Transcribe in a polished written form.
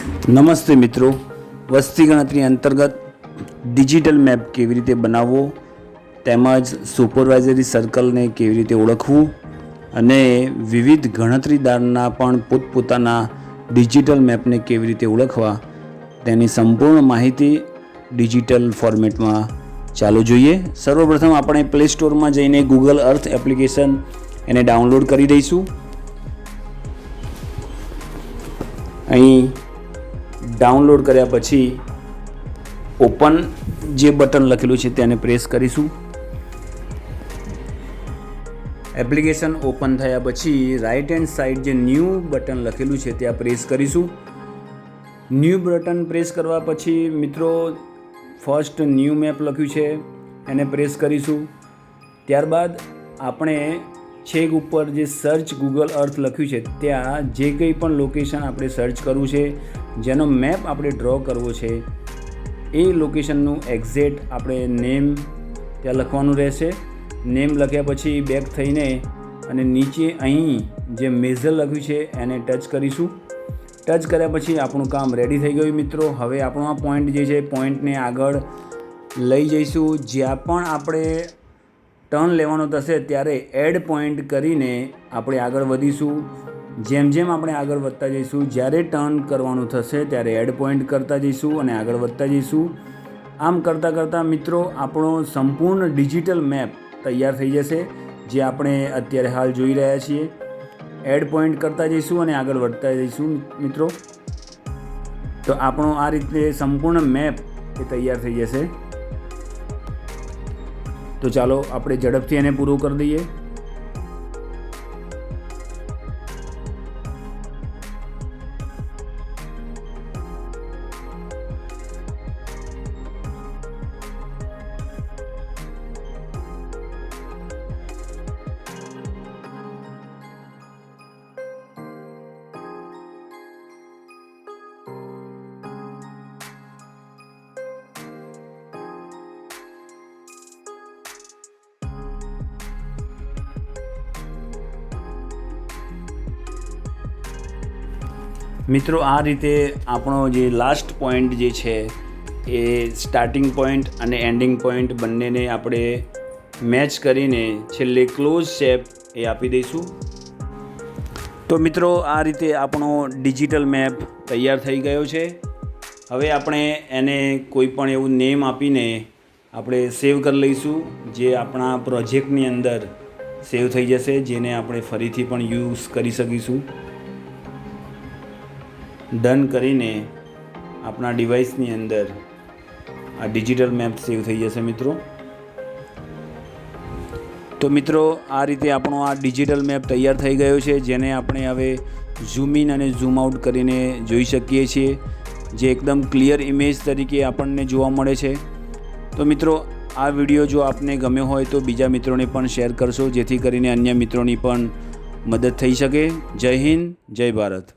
નમસ્તે મિત્રો, વસ્તી ગણતરી અંતર્ગત ડિજિટલ મેપ કેવી રીતે બનાવવો તેમજ સુપરવાઇઝરી સર્કલને કેવી રીતે ઓળખવું અને વિવિધ ગણતરીદારના પણ પોતપોતાના ડિજિટલ મેપને કેવી રીતે ઓળખવા તેની સંપૂર્ણ માહિતી ડિજિટલ ફોર્મેટમાં ચાલો જોઈએ. સર્વપ્રથમ આપણે પ્લે સ્ટોરમાં જઈને ગૂગલ અર્થ એપ્લિકેશન એને ડાઉનલોડ કરી દઈશું. અહીં ડાઉનલોડ કર્યા પછી ઓપન જે બટન લખેલું છે તેને પ્રેસ કરીશું. એપ્લિકેશન ઓપન થયા પછી રાઇટ હેન્ડ સાઈડ જે ન્યૂ બટન લખેલું છે ત્યાં પ્રેસ કરીશું. ન્યૂ બટન પ્રેસ કરવા પછી મિત્રો ફર્સ્ટ ન્યૂ મેપ લખ્યું છે એને પ્રેસ કરીશું. ત્યારબાદ આપણે છેક ઉપર જે સર્ચ ગૂગલ અર્થ લખ્યું છે ત્યાં જે કંઈ પણ લોકેશન આપણે સર્ચ કરવું છે, જેનો મેપ આપણે ડ્રો કરવો છે, એ લોકેશનનું એક્ઝેક્ટ આપણે નેમ ત્યાં લખવાનું રહેશે. નેમ લખ્યા પછી બેક થઈને અને નીચે અહીં જે મેજર લખ્યું છે એને ટચ કરીશું. ટચ કર્યા પછી આપણું કામ રેડી થઈ ગયું મિત્રો. હવે આપણો આ પોઈન્ટ જે છે પોઈન્ટને આગળ લઈ જઈશું. જ્યાં પણ આપણે ટર્ન લેવાનો થશે ત્યારે એડ પોઈન્ટ કરીને આપણે આગળ વધીશું. જેમ જેમ આપણે આગળ વધતા જઈશું, જ્યારે ટર્ન કરવાનું થશે ત્યારે એડ પોઈન્ટ કરતા જઈશું અને આગળ વધતા જઈશું. આમ કરતાં કરતાં મિત્રો આપણો સંપૂર્ણ ડિજિટલ મેપ તૈયાર થઈ જશે, જે આપણે અત્યારે હાલ જોઈ રહ્યા છીએ. એડ પોઈન્ટ કરતા જઈશું અને આગળ વધતા જઈશું મિત્રો. તો આપણો આ રીતે સંપૂર્ણ મેપ એ તૈયાર થઈ જશે. તો ચાલો આપણે ઝડપથી એને પૂરું કરી દઈએ. મિત્રો આ રીતે આપણો જે લાસ્ટ પોઈન્ટ જે છે એ સ્ટાર્ટિંગ પોઈન્ટ અને એન્ડિંગ પોઈન્ટ બંનેને આપણે મેચ કરીને છેલ્લે ક્લોઝ શેપ એ આપી દઈશું. તો મિત્રો આ રીતે આપણો ડિજિટલ મેપ તૈયાર થઈ ગયો છે. હવે આપણે એને કોઈ પણ એવું નેમ આપીને આપણે સેવ કરી લઈશું, જે આપણા પ્રોજેક્ટની અંદર સેવ થઈ જશે, જેને આપણે ફરીથી પણ યુઝ કરી શકીશું. ડન કરીને આપણા ડિવાઇસની અંદર આ ડિજિટલ મેપ સેવ થઈ જશે મિત્રો. તો મિત્રો આ રીતે આપણો આ ડિજિટલ મેપ તૈયાર થઈ ગયો છે, જેને આપણે હવે ઝૂમ ઇન અને ઝૂમ આઉટ કરીને જોઈ શકીએ છીએ, જે એકદમ ક્લિયર ઇમેજ તરીકે આપણને જોવા મળે છે. તો મિત્રો આ વિડીયો જો આપને ગમ્યો હોય તો બીજા મિત્રોને પણ શેર કરશો, જેથી કરીને અન્ય મિત્રોની પણ મદદ થઈ શકે. જય હિન્દ, જય ભારત.